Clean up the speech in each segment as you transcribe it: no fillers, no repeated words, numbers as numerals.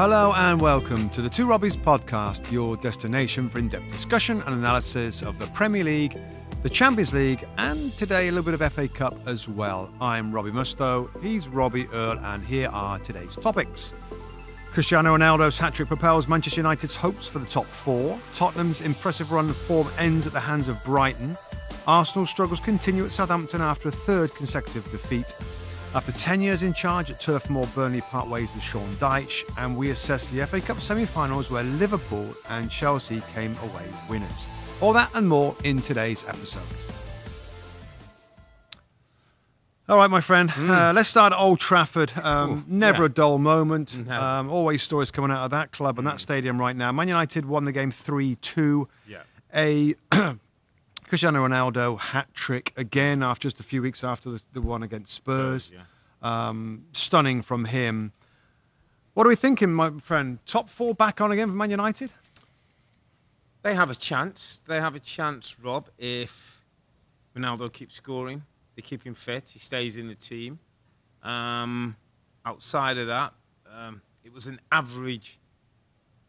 Hello and welcome to the Two Robbies Podcast, your destination for in-depth discussion and analysis of the Premier League, the Champions League, and today a little bit of FA Cup as well. I'm Robbie Mustoe, he's Robbie Earle, and here are today's topics. Cristiano Ronaldo's hat-trick propels Manchester United's hopes for the top four. Tottenham's impressive run of form ends at the hands of Brighton. Arsenal's struggles continue at Southampton after a third consecutive defeat. After 10 years in charge at Turf Moor, Burnley part ways with Sean Dyche, and we assess the FA Cup semi-finals where Liverpool and Chelsea came away winners. All that and more in today's episode. All right, my friend, let's start at Old Trafford. Never a dull moment. No. Always stories coming out of that club and that stadium right now. Man United won the game 3-2. Yeah. A Cristiano Ronaldo hat-trick again after just a few weeks after the one against Spurs. Stunning from him. What are we thinking, my friend? Top four back on again for Man United? They have a chance. They have a chance, Rob, if Ronaldo keeps scoring. They keep him fit. He stays in the team. Outside of that, it was an average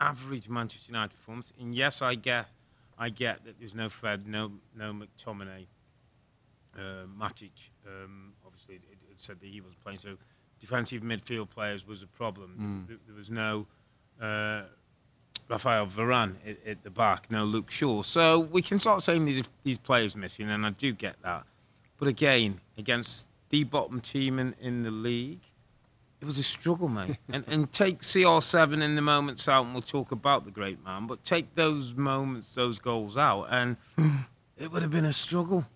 Manchester United performance. And yes, I get that there's no Fred, no McTominay, Matic. Obviously, it said that he wasn't playing, so defensive midfield players was a problem. There was no Rafael Varane at the back, no Luke Shaw. So we can start saying these players missing, and I do get that. But again, against the bottom team in the league, it was a struggle, mate. and take CR7 in the moments out, and we'll talk about the great man, but take those moments, those goals out, and it would have been a struggle.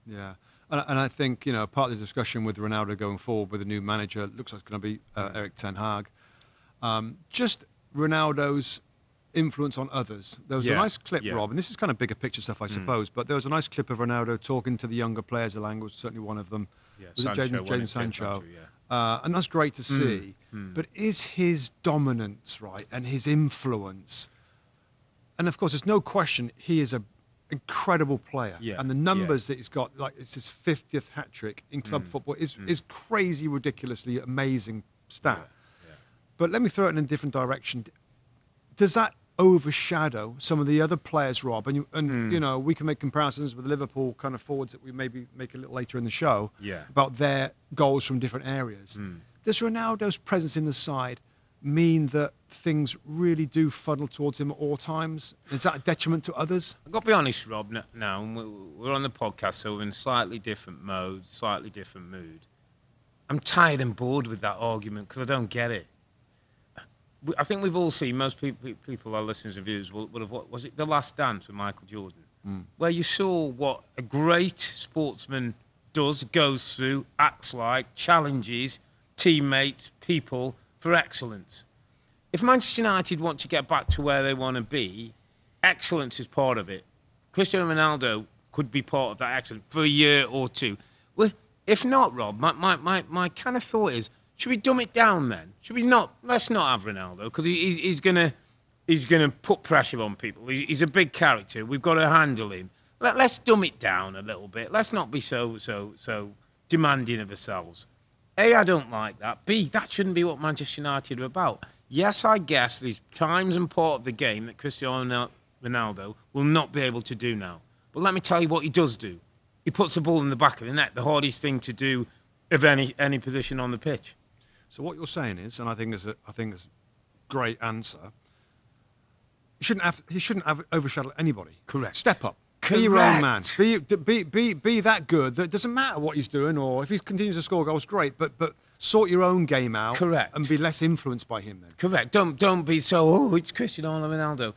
Yeah. And I think, part of the discussion with Ronaldo going forward with a new manager, looks like it's going to be Erik ten Hag. Just Ronaldo's influence on others. There was a nice clip, Rob, and this is kind of bigger picture stuff, I suppose, but there was a nice clip of Ronaldo talking to the younger players. Elang was certainly one of them. Was it Jadon Sancho? And that's great to see. But is his dominance, right, and his influence, and of course, there's no question he is an incredible player. And the numbers that he's got, like it's his 50th hat-trick in club football, is crazy, ridiculously amazing stat. But let me throw it in a different direction. Does that overshadow some of the other players, Rob? And we can make comparisons with the Liverpool kind of forwards that we maybe make a little later in the show about their goals from different areas. Does Ronaldo's presence in the side mean that things really do funnel towards him at all times? Is that a detriment to others? I've got to be honest, Rob, now, we're on the podcast, so we're in slightly different mode, slightly different mood. I'm tired and bored with that argument because I don't get it. I think we've all seen, most people, our listeners and viewers, will have, what was it, The Last Dance with Michael Jordan, where you saw what a great sportsman does, goes through, acts like, challenges teammates, people for excellence. If Manchester United want to get back to where they want to be, excellence is part of it. Cristiano Ronaldo could be part of that excellence for a year or two. Well, if not, Rob, my kind of thought is, should we dumb it down then? Should we not? Let's not have Ronaldo because he's gonna put pressure on people. He's a big character. We've got to handle him. Let's dumb it down a little bit. Let's not be so demanding of ourselves. A, I don't like that. B, that shouldn't be what Manchester United are about. Yes, I guess there's times and part of the game that Cristiano Ronaldo will not be able to do now. But let me tell you what he does do. He puts the ball in the back of the net, the hardest thing to do of any position on the pitch. So what you're saying is, and I think is a great answer, he shouldn't have overshadowed anybody. Correct. Step up. Correct. Be your own man. Be that good that it doesn't matter what he's doing, or if he continues to score goals, great. But sort your own game out. Correct. And be less influenced by him then. Correct. Don't be so, it's Cristiano Ronaldo.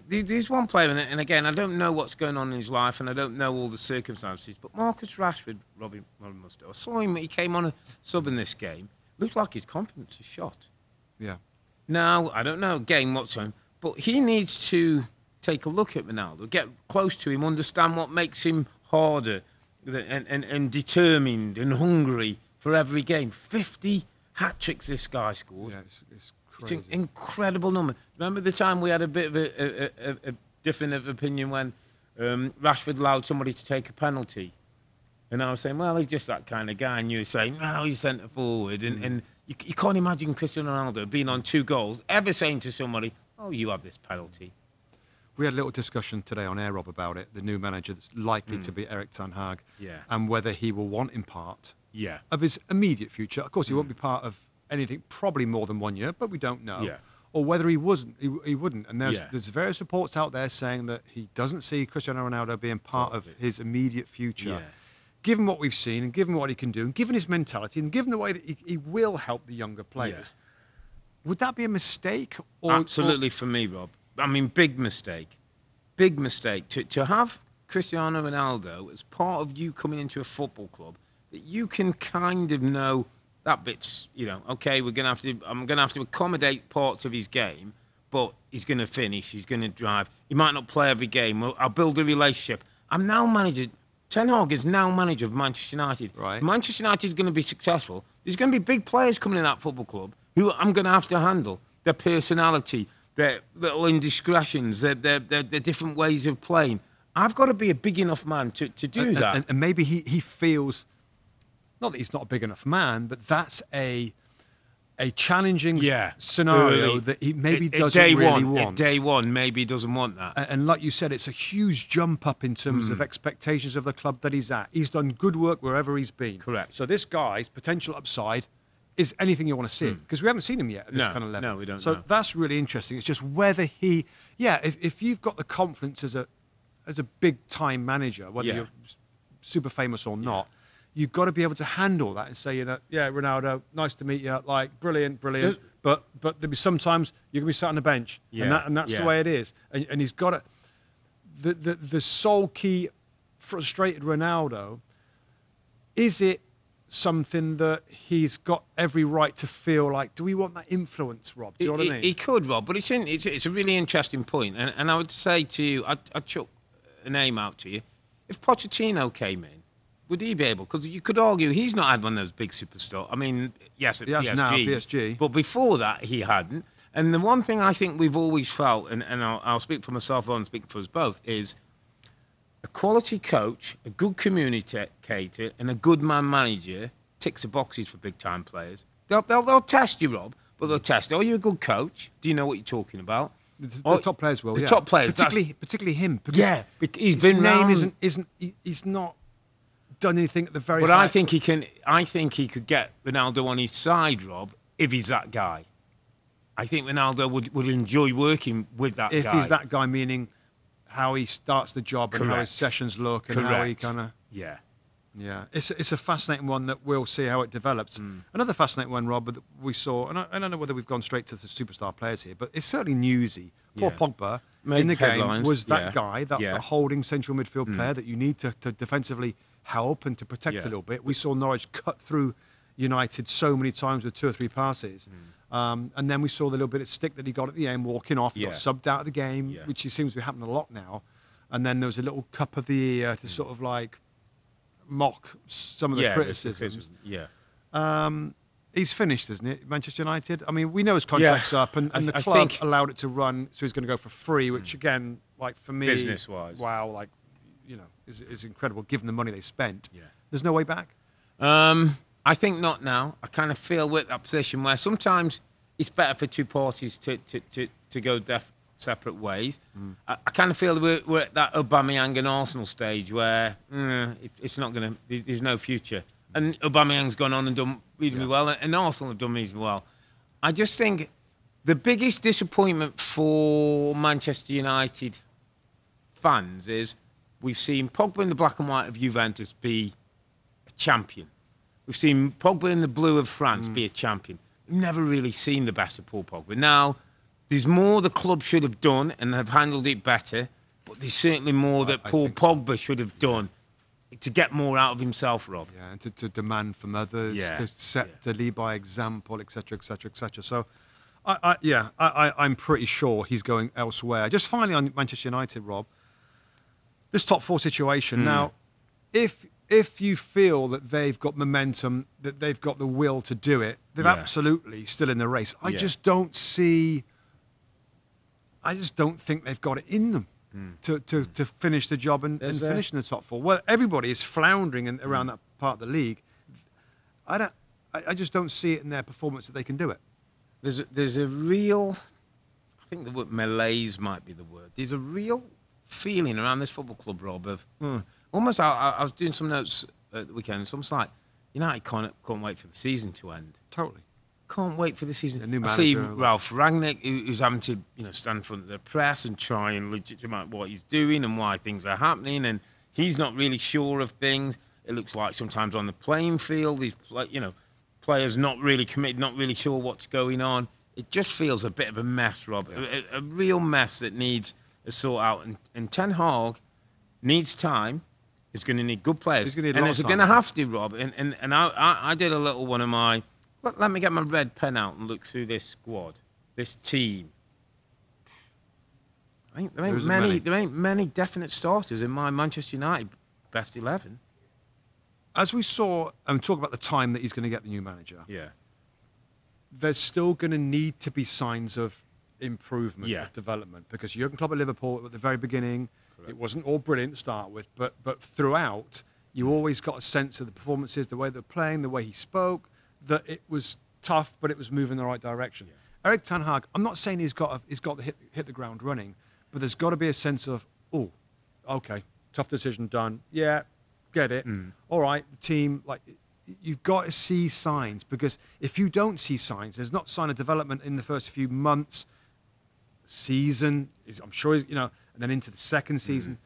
There's one player, and again, I don't know what's going on in his life, and I don't know all the circumstances, but Marcus Rashford, Robbie Mustoe, I saw him, he came on a sub in this game, looked like his confidence is shot. Yeah. Now, I don't know, game what's on, but he needs to take a look at Ronaldo, get close to him, understand what makes him harder and determined and hungry for every game. 50 hat-tricks this guy scored. Yeah, it's crazy. It's an incredible number. Remember the time we had a bit of a different of opinion when Rashford allowed somebody to take a penalty? And I was saying, well, he's just that kind of guy. And you were saying, no, he's centre forward. And You can't imagine Cristiano Ronaldo being on 2 goals, ever saying to somebody, "Oh, you have this penalty." We had a little discussion today on air, Rob, about it. The new manager that's likely to be Erik ten Hag, and whether he will want in part of his immediate future. Of course, he won't be part of anything probably more than 1 year, but we don't know. Yeah. Or whether he wouldn't. And there's various reports out there saying that he doesn't see Cristiano Ronaldo being part of his immediate future. Yeah. Given what we've seen and given what he can do and given his mentality and given the way that he will help the younger players, would that be a mistake? Absolutely for me, Rob. I mean, big mistake. Big mistake. To have Cristiano Ronaldo as part of you coming into a football club that you can kind of know that bit's, okay, I'm going to have to accommodate parts of his game, but he's going to finish, he's going to drive. He might not play every game. I'll build a relationship. I'm now manager. Ten Hag is now manager of Manchester United. Right. Manchester United is going to be successful. There's going to be big players coming in that football club who I'm going to have to handle. Their personality, their little indiscretions, their different ways of playing. I've got to be a big enough man to do that. And maybe he feels, not that he's not a big enough man, but that's a challenging scenario that he maybe doesn't really want. At day one, maybe he doesn't want that. And like you said, it's a huge jump up in terms of expectations of the club that he's at. He's done good work wherever he's been. Correct. So this guy's potential upside is anything you want to see, because we haven't seen him yet at this kind of level. No, we don't. So that's really interesting. It's just whether he, if you've got the confidence as a big time manager, whether you're super famous or not, you've got to be able to handle that and say, Ronaldo, nice to meet you, like brilliant, but there'll be sometimes you're gonna be sat on the bench, and that's the way it is. And he's got the sulky, frustrated Ronaldo. Is it something that he's got every right to feel like? Do we want that influence, Rob? Do you know what I mean? He could, Rob, but it's a really interesting point. And I would say to you, I'd chuck a name out to you. If Pochettino came in, would he be able? Because you could argue he's not had one of those big superstars. I mean, yes, at PSG, but before that he hadn't. And the one thing I think we've always felt, and I'll speak for myself and speak for us both, is a quality coach, a good communicator, and a good man manager ticks the boxes for big time players. They'll test you, Rob, but they'll test. Are you a good coach? Do you know what you're talking about? The top players will. The top players, particularly him. Because he's his been name isn't. He's not done anything at the very. But I think he can. I think he could get Ronaldo on his side, Rob, if he's that guy. I think Ronaldo would enjoy working with that guy. If he's that guy, meaning how he starts the job and how his sessions look and how he kind of... Yeah. It's a fascinating one that we'll see how it develops. Another fascinating one, Rob, that we saw, and I don't know whether we've gone straight to the superstar players here, but it's certainly newsy. Poor Pogba in the game was that guy, that holding central midfield player that you need to defensively help and to protect a little bit. We saw Norwich cut through United so many times with 2 or 3 passes. And then we saw the little bit of stick that he got at the end, walking off, got subbed out of the game, which seems to be happening a lot now. And then there was a little cup of the ear to sort of like mock some of the criticisms. He's finished, isn't it, Manchester United? I mean, we know his contract's up, and the club allowed it to run, so he's going to go for free, which again, like for me, business-wise, wow, like, is incredible given the money they spent. There's no way back. I think not now. I kind of feel we're at that position where sometimes it's better for 2 parties to go separate ways. I kind of feel we're at that Aubameyang and Arsenal stage where it's not going to. There's no future. And Aubameyang's gone on and done reasonably well, and Arsenal have done reasonably well. I just think the biggest disappointment for Manchester United fans is we've seen Pogba in the black and white of Juventus be a champion. We've seen Pogba in the blue of France be a champion. We've never really seen the best of Paul Pogba. Now, there's more the club should have done and have handled it better, but there's certainly more that Paul Pogba should have done to get more out of himself, Rob. Yeah, and to demand from others, to lead by example, etc., etc., etc. So, I'm pretty sure he's going elsewhere. Just finally on Manchester United, Rob, this top 4 situation. Now, if you feel that they've got momentum, that they've got the will to do it, they're absolutely still in the race. I just don't think they've got it in them to finish the job and finish in the top 4. Well, everybody is floundering around that part of the league. I just don't see it in their performance that they can do it. There's a real, I think the word malaise might be the word. There's a real feeling around this football club, Rob, of almost. I was doing some notes at the weekend. It's almost like United can't wait for the season to end. Totally. Can't wait for the season. A new I see manager, Ralph Rangnick, who's having to stand in front of the press and try and legitimate what he's doing and why things are happening, and he's not really sure of things. It looks like sometimes on the playing field, these players not really committed, not really sure what's going on. It just feels a bit of a mess, Rob, a real mess that needs a sort out. And Ten Hag needs time. He's going to need good players, and he's going to have to, Rob. And I did a little one of my. Let me get my red pen out and look through this squad, this team. There ain't many definite starters in my Manchester United best 11. As we saw, and talk about the time that he's going to get the new manager. Yeah. There's still going to need to be signs of improvement, of development, because Jurgen Klopp at Liverpool at the very beginning, it wasn't all brilliant to start with, but throughout, you always got a sense of the performances, the way they're playing, the way he spoke, that it was tough, but it was moving in the right direction. Yeah. Erik ten Hag, I'm not saying he's got to hit the ground running, but there's got to be a sense of, oh, okay, tough decision done. Yeah, get it. All right, the team, you've got to see signs, because if you don't see signs, there's not sign of development in the first few months, season, I'm sure, and then into the second season.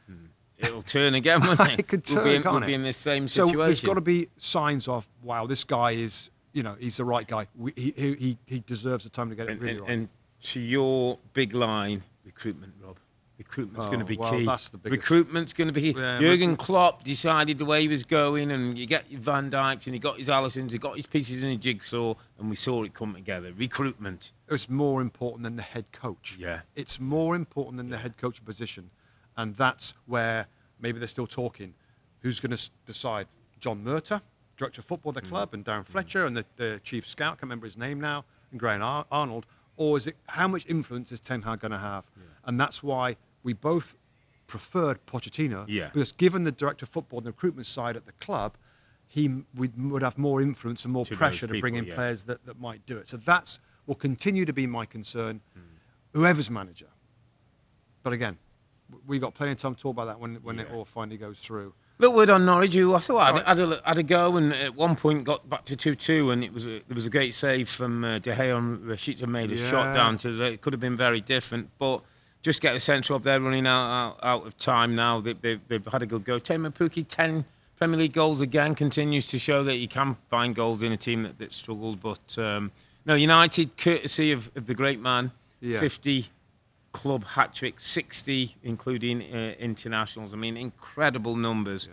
It'll turn again, won't it? It could turn, we'll be in this same situation. So there's got to be signs of, wow, this guy is, he's the right guy. He deserves the time to get it really right. And to your big line, recruitment, Rob. Recruitment's going to be key. That's the biggest. Recruitment's going to be key. Yeah, Jurgen Klopp decided the way he was going, and you get your Van Dijks, and he got his Allisons, he got his pieces in a jigsaw, and we saw it come together. Recruitment. It's more important than the head coach. Yeah. It's more important than the head coach position. And that's where maybe they're still talking. Who's going to decide? John Murtagh, director of football of the club, and Darren Fletcher, and the chief scout, can't remember his name now, and Graham Arnold? Or is it, how much influence is Ten Hag going to have? Yeah. And that's why we both preferred Pochettino, because given the director of football and the recruitment side at the club, he would have more influence and more pressure to bring in players that might do it. So that's will continue to be my concern, whoever's manager. But again, we got plenty of time to talk about that when it all finally goes through. Little word on Norwich, who I thought had a go, and at one point got back to 2-2, and there was a great save from De Gea on Rashica, made a shot down to it could have been very different, but just get the sense of they're running out of time now. They've had a good go. Temo Pukki, 10 Premier League goals again, continues to show that you can find goals in a team that struggled. But no, United, courtesy of the great man, 50 club hat-trick, 60 including internationals. I mean, incredible numbers.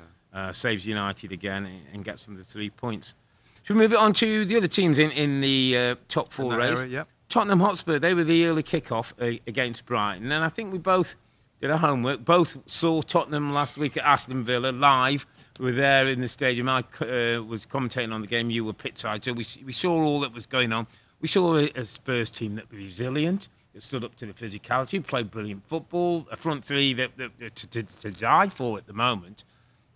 Saves United again and gets them the 3 points. Should we move it on to the other teams in the top four race? Tottenham Hotspur, they were the early kick-off against Brighton. And I think we both did our homework. Both saw Tottenham last week at Aston Villa live. We were there in the stadium. I was commentating on the game. You were pitside. So we saw all that was going on. We saw a Spurs team that was resilient, that stood up to the physicality, played brilliant football, a front three that to die for at the moment.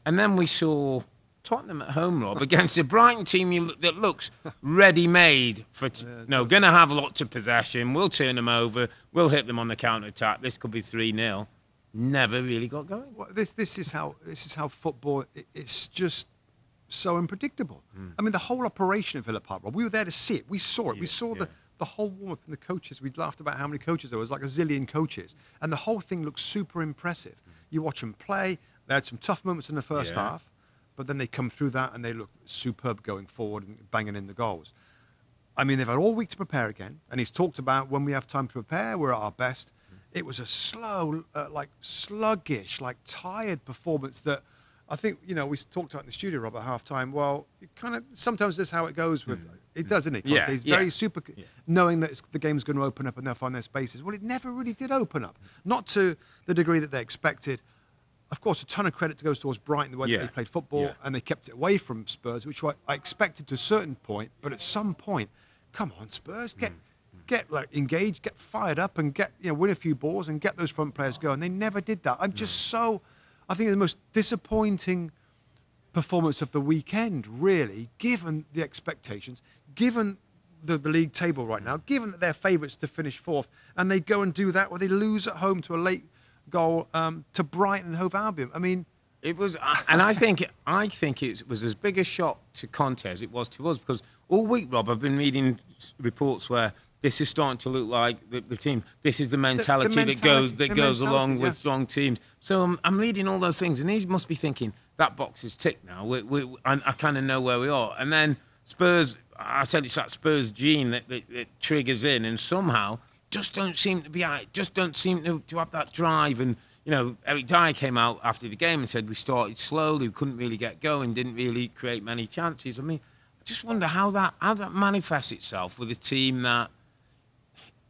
And then we saw Tottenham at home, Rob, against a Brighton team that looks ready-made for, going to have lots of possession. We'll turn them over. We'll hit them on the counter-attack. This could be 3-0. Never really got going. Well, this is how football. It's just so unpredictable. I mean, the whole operation of Villa Park, Rob. We were there to see it. We saw it. We saw the whole warm-up and the coaches. We laughed about how many coaches there was, like a zillion coaches, and the whole thing looked super impressive. You watch them play. They had some tough moments in the first half. But then they come through that and they look superb going forward and banging in the goals. I mean, they've had all week to prepare again. And he's talked about when we have time to prepare, we're at our best. It was a slow, sluggish, tired performance that I think, we talked about in the studio, Rob, at half-time. Well, it kind of, sometimes that's how it goes with, it does, doesn't it? Yeah, He's very super, knowing that the game's going to open up and they'll find their spaces. Well, it never really did open up. Not to the degree that they expected. Of course, a ton of credit goes towards Brighton, the way that they played football, and they kept it away from Spurs, which I expected to a certain point. But at some point, come on, Spurs, get engaged, get fired up, and win a few balls and get those front players going. They never did that. I'm just I think the most disappointing performance of the weekend, really, given the expectations, given the league table right now, given that they're favourites to finish fourth, and they go and do that where they lose at home to a late goal to Brighton and Hove Albion. I mean, it was, and I think it was as big a shock to Conte as it was to us, because all week, Rob, I've been reading reports where this is starting to look like the team. This is the mentality, that goes along with strong teams. So I'm reading all those things, and he must be thinking that box is ticked now. I kind of know where we are. And then Spurs, I said it's that Spurs gene that triggers in, and somehow just don't seem to be out. Just don't seem to have that drive. And Eric Dyer came out after the game and said we started slowly, we couldn't really get going, didn't really create many chances. I mean, I just wonder how that manifests itself with a team that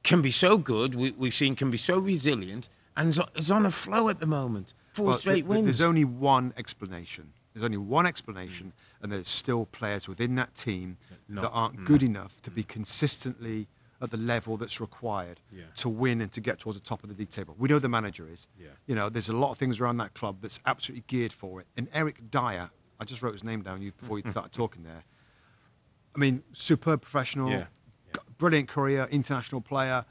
can be so good, we've seen can be so resilient, and is on a flow at the moment. Four straight wins. There's only one explanation. And there's still players within that team that aren't good enough to be consistently at the level that's required to win and to get towards the top of the league table. We know the manager is. Yeah. There's a lot of things around that club that's absolutely geared for it. And Eric Dyer, I just wrote his name down before you started talking there. I mean, superb professional, brilliant career, international player.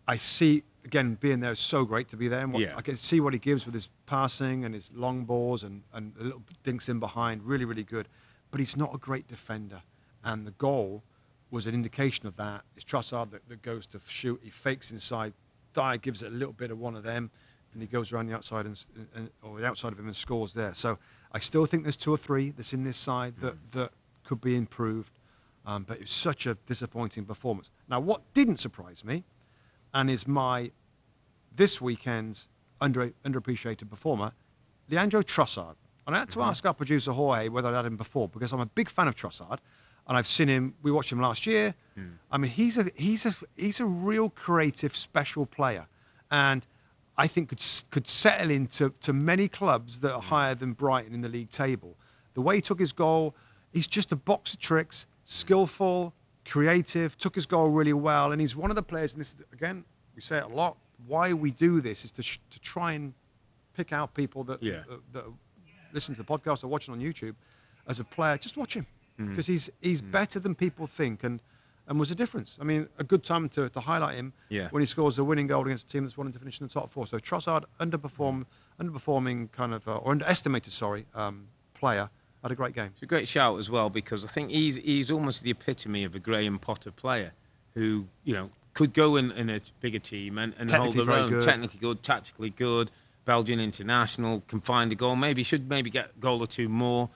I see, again, being there is so great to be there. And I can see what he gives with his passing and his long balls and the little dinks in behind. Really, really good. But he's not a great defender. And the goal was an indication of that. It's Trossard that goes to shoot. He fakes inside. Dyer gives it a little bit of one of them. And he goes around the outside or the outside of him and scores there. So I still think there's 2 or 3 that's in this side that could be improved. But it was such a disappointing performance. Now, what didn't surprise me, and is this weekend's underappreciated performer, Leandro Trossard. And I had to ask our producer Jorge whether I'd had him before, because I'm a big fan of Trossard, and I've seen him. We watched him last year. I mean, he's a real creative, special player, and I think could settle into many clubs that are higher than Brighton in the league table. The way he took his goal, he's just a box of tricks. Skillful, creative, took his goal really well, and he's one of the players, and this, again, we say it a lot, why we do this is to try and pick out people that listen to the podcast or watching on YouTube as a player. Just watch him, because he's better than people think, and was a difference. I mean, a good time to highlight him when he scores a winning goal against a team that's wanting to finish in the top 4. So Trossard, underperforming kind of, or underestimated, player. Had a great game. It's a great shout as well, because I think he's almost the epitome of a Graham Potter player who, could go in a bigger team and hold their own. Good. Technically good, tactically good, Belgian international, can find a goal, should get a goal or 2 more,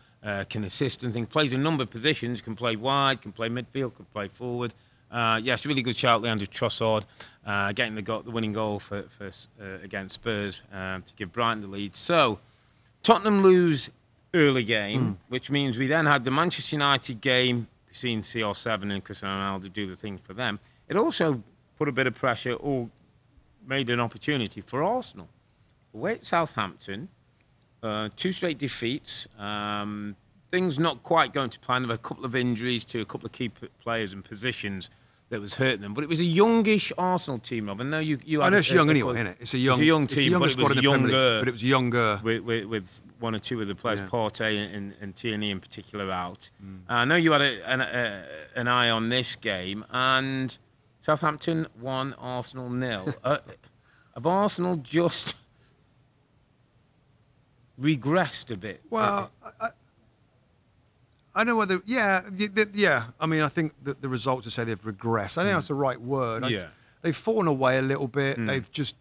can assist and things, plays a number of positions, can play wide, can play midfield, can play forward. It's a really good shout, Leandro Trossard, getting the winning goal for against Spurs to give Brighton the lead. So, Tottenham lose early game, which means we then had the Manchester United game, seeing CR7 and Cristiano Ronaldo do the thing for them. It also put a bit of pressure, or made an opportunity for Arsenal. Away at Southampton, 2 straight defeats, things not quite going to plan. There were a couple of injuries to a couple of key players and positions that was hurting them. But it was a youngish Arsenal team, Rob. I know you I know it's young anyway, isn't it? It's a young team, but it was younger. But it was younger. With 1 or 2 of the players, Partey and Tierney in particular, out. I know you had an eye on this game, and Southampton 1, Arsenal 0. Have Arsenal just regressed a bit? Well, I don't know whether, I mean, I think that the results would say they've regressed. I think that's the right word. They've fallen away a little bit. They've just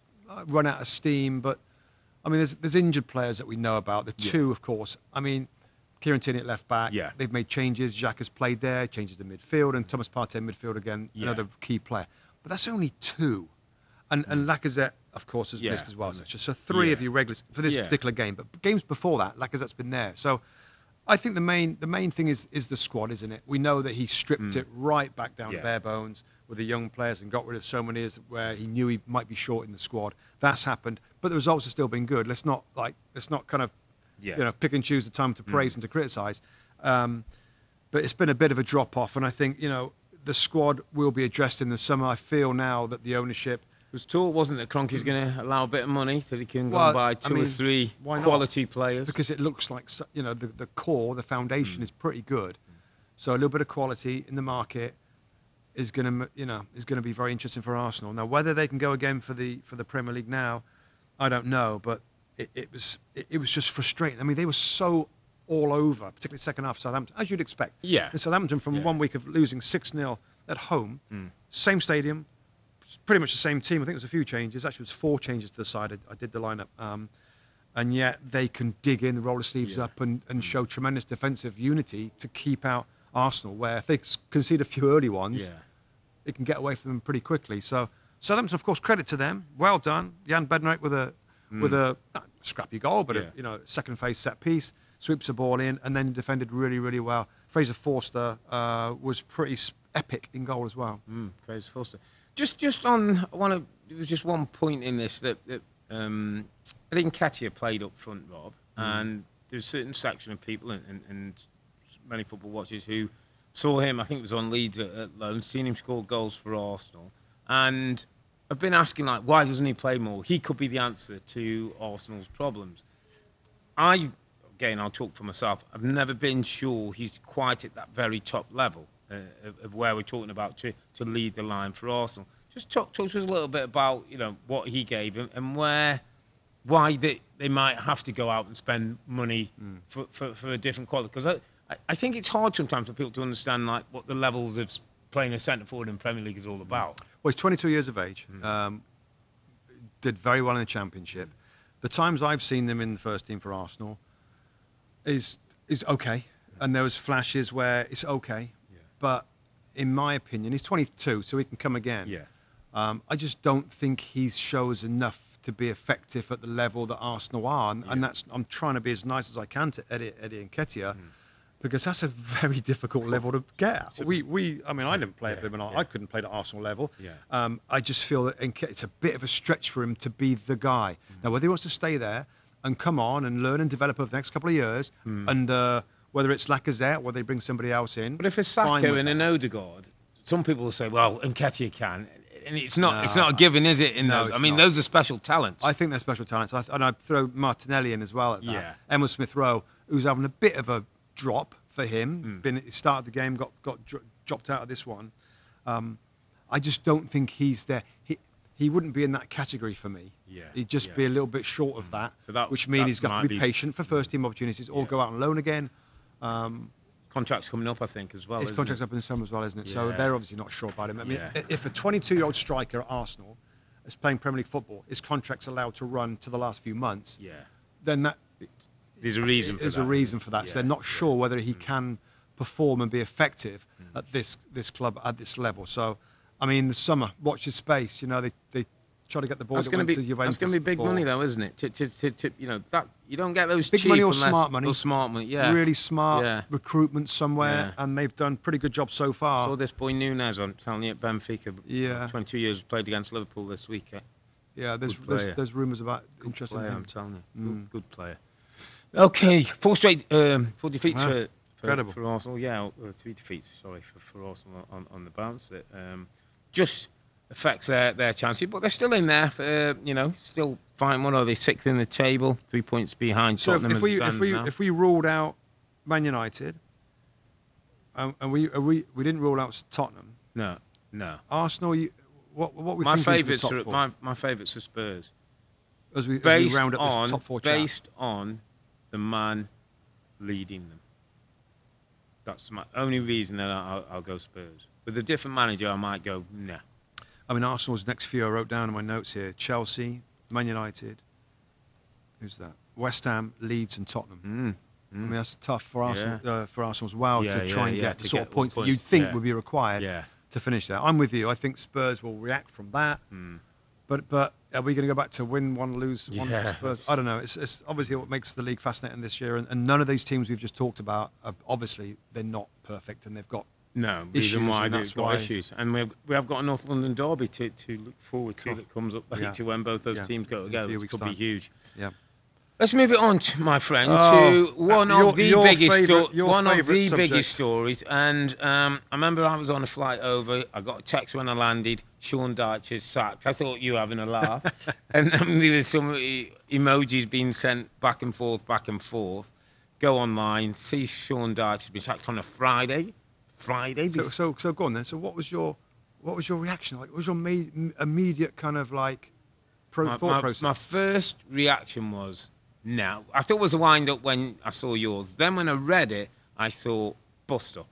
run out of steam. But, I mean, there's injured players that we know about. The 2, of course. I mean, Kieran Tierney at left back. They've made changes. Xhaka has played there, changes the midfield, and Thomas Partey in midfield again, another key player. But that's only 2. And Lacazette, of course, has missed as well. So 3 of your regulars for this particular game. But games before that, Lacazette's been there. So I think the main thing is the squad, isn't it? We know that he stripped it right back down to bare bones with the young players and got rid of so many where he knew he might be short in the squad. That's happened, but the results have still been good. Let's not kind of pick and choose the time to praise and to criticise. But it's been a bit of a drop off, and I think the squad will be addressed in the summer. I feel now that the ownership was talk, wasn't it? Kroenke's going to allow a bit of money so he can go and buy two or three quality players. Because it looks like, you know, the core, the foundation is pretty good. So a little bit of quality in the market is going to be very interesting for Arsenal. Now, whether they can go again for the Premier League now, I don't know. But it was just frustrating. I mean, they were so all over, particularly second half Southampton, as you'd expect. Yeah. And Southampton from 1 week of losing 6-0 at home, same stadium, pretty much the same team. I think there's a few changes. Actually, it was 4 changes to the side. I did the lineup. And yet they can dig in, roll the sleeves up and show tremendous defensive unity to keep out Arsenal, where if they concede a few early ones, it can get away from them pretty quickly. So Southampton, of course, credit to them. Well done. Jan Bednarek with a scrappy goal, but a second phase set piece, sweeps the ball in, and then defended really, really well. Fraser Forster was pretty epic in goal as well. Fraser Forster. Just on, there was just one point in this that I think Nketiah played up front, Rob, and there's a certain section of people and many football watchers who saw him, I think it was on Leeds at loan, seen him score goals for Arsenal, and I've been asking, like, why doesn't he play more? He could be the answer to Arsenal's problems. Again, I'll talk for myself, I've never been sure he's quite at that very top level of where we're talking about to lead the line for Arsenal. Just talk to us a little bit about, you know, what he gave and why they might have to go out and spend money for a different quality. Because I think it's hard sometimes for people to understand, like, what the levels of playing a centre forward in Premier League is all about. Well, he's 22 years of age. Did very well in the Championship. The times I've seen them in the first team for Arsenal is okay, and there was flashes where it's okay. But in my opinion, he's 22, so he can come again. I just don't think he shows enough to be effective at the level that Arsenal are, and that's, I'm trying to be as nice as I can to Eddie Nketiah, because that's a very difficult level to get at. I mean, I didn't play at Liverpool. I couldn't play at Arsenal level. I just feel that it's a bit of a stretch for him to be the guy. Now, whether he wants to stay there and come on and learn and develop over the next couple of years, and whether it's Lacazette, whether they bring somebody else in. But if it's Saka and an Odegaard, some people will say, well, Nketiah can. And it's not a given, is it? I mean, those are special talents. I think they're special talents. And I'd throw Martinelli in as well at that. Emil Smith-Rowe, who's having a bit of a drop for him. He started the game, got dropped out of this one. I just don't think he's there. He wouldn't be in that category for me. He'd just be a little bit short of that, which means he's got to be patient for first-team opportunities or go out on loan again. Contract's coming up, I think, as well. His contract's up in the summer as well, isn't it? So they're obviously not sure about him. I mean, if a 22-year-old striker at Arsenal is playing Premier League football, his contract's allowed to run to the last few months, then there's a reason for that. There's a reason for that. So they're not sure whether he can perform and be effective at this club at this level. So, I mean, the summer, watch his space. You know, they try to get the ball that went to Juventus. That's going to be big money, though, isn't it? To you know, that you don't get those big cheap money or smart money. Or smart money, really smart recruitment somewhere, and they've done a pretty good job so far. I saw this boy Nunes on telling you at Benfica. 22 years, played against Liverpool this week. There's rumours about interest in him. I'm telling you, good player. Okay, 4 defeats for Arsenal. 3 defeats. Sorry for Arsenal on the bounce. Just affects their chances, but they're still in there. Still fighting. What are they? 6th in the table, 3 points behind Tottenham. So if we ruled out Man United, and we didn't rule out Tottenham. No. Arsenal. What we my favourites are my favourites are Spurs. As we round up this top 4 based on the man leading them. That's my only reason that I'll go Spurs. With a different manager, I might go nah. I mean, Arsenal's next few I wrote down in my notes here: Chelsea, Man United. Who's that? West Ham, Leeds, and Tottenham. I mean, that's tough for Arsenal, for Arsenal as well to try and get the sort of points that you'd think would be required to finish there. I'm with you. I think Spurs will react from that. But are we going to go back to win one, lose one? Spurs? I don't know. It's obviously what makes the league fascinating this year. And none of these teams we've just talked about, obviously, they're not perfect and they've got reason why they've got issues. And we have got a North London derby to look forward to that comes up later when both those teams go together, which could be huge. Let's move it on, my friend, to one of the biggest stories. And I remember I was on a flight over. I got a text when I landed. Sean Dyche is sacked. I thought you were having a laugh. And there was some emojis being sent back and forth. Go online, see Sean Dyche has been sacked on a Friday. So go on then. So what was your reaction? Like, what was your immediate kind of like thought process? My first reaction was, no. I thought it was a wind-up when I saw yours. Then when I read it, I thought, bust up.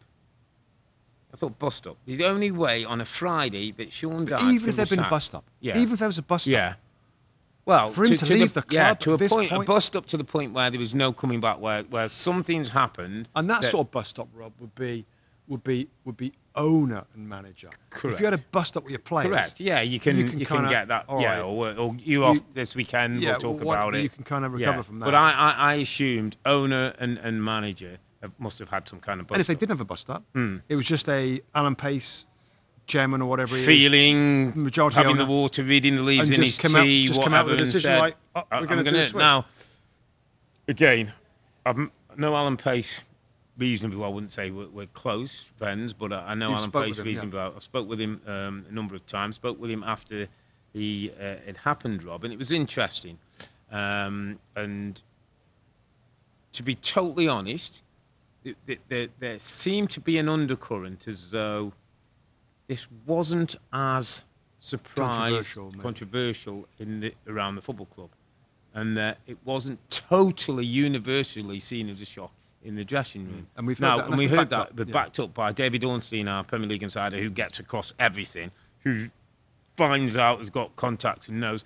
The only way on a Friday that Sean Dyche... Even if there'd been a bust-up? Yeah. Even if there was a bust-up? Yeah. Well, for him to leave the club to at this point? A bust-up to the point where there was no coming back, where something's happened... And that sort of bust-up, Rob, would be owner and manager. Correct. If you had a bust-up with your players... Correct, yeah, you can get that. Yeah, right. or you off this weekend, we'll talk about it. You can kind of recover from that. But I assumed owner and manager must have had some kind of bust-up. And if they didn't have a bust-up, it was just a Alan Pace chairman or whatever he feeling, is. Majority having owner, the water, reading the leaves in his tea, come out with a decision said, like, we're going to do a switch. Now, again, I know Alan Pace reasonably well. I wouldn't say we're close friends, but I know Alan Pace reasonably well. I spoke with him a number of times. Spoke with him after it happened, Rob, and it was interesting. And to be totally honest, there seemed to be an undercurrent as though this wasn't as controversial around the football club, and that it wasn't totally universally seen as a shock in the dressing room. And we've heard that, but backed up by David Ornstein, our Premier League insider, who gets across everything, who finds out, has got contacts and knows,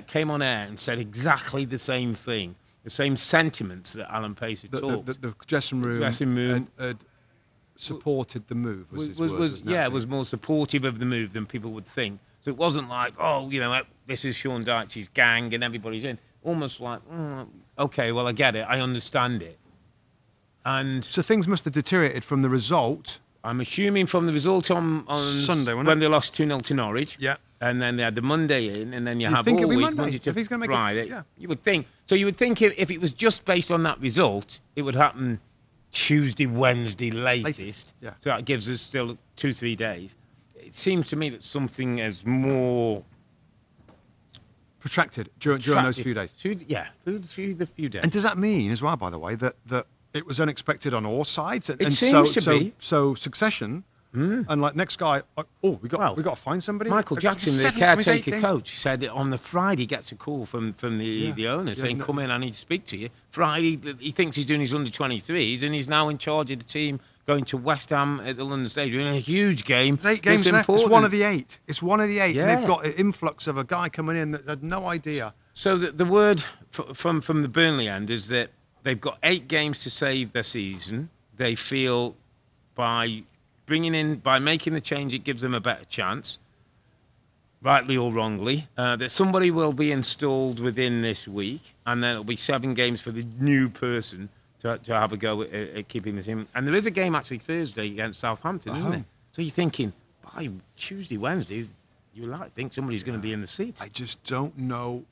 came on air and said exactly the same thing, the same sentiments that Alan Pace had talked. The dressing room had supported the move, it was more supportive of the move than people would think. So it wasn't like, this is Sean Dyche's gang and everybody's in. Almost like, okay, well, I get it, I understand it. And so things must have deteriorated from the result. I'm assuming from the result on Sunday, when they lost 2-0 to Norwich. Yeah. And then they had the Monday in, and then you have think all it'll be week, Monday to if he's Friday. yeah. You would think. So you would think if it was just based on that result, it would happen Tuesday, Wednesday latest. Yeah. So that gives us still 2-3 days. It seems to me that something is more protracted during those few days. Through the few days. And does that mean as well, by the way, that it was unexpected on all sides? It seems to be. So succession. And like next guy, we got to find somebody. Michael Jackson, the caretaker coach, said that on the Friday he gets a call from the owner saying, "Come in, I need to speak to you." Friday, he thinks he's doing his under-23s, and he's now in charge of the team going to West Ham at the London Stadium in a huge game. 8 games left. It's one of the 8. Yeah. And they've got an influx of a guy coming in that had no idea. So the word from the Burnley end is that they've got 8 games to save their season. They feel by making the change, it gives them a better chance, rightly or wrongly, that somebody will be installed within this week, and then it'll be 7 games for the new person to have a go at keeping the team. And there is a game actually Thursday against Southampton, isn't there? So you're thinking, by Tuesday, Wednesday, you like think somebody's going to be in the seats. I just don't know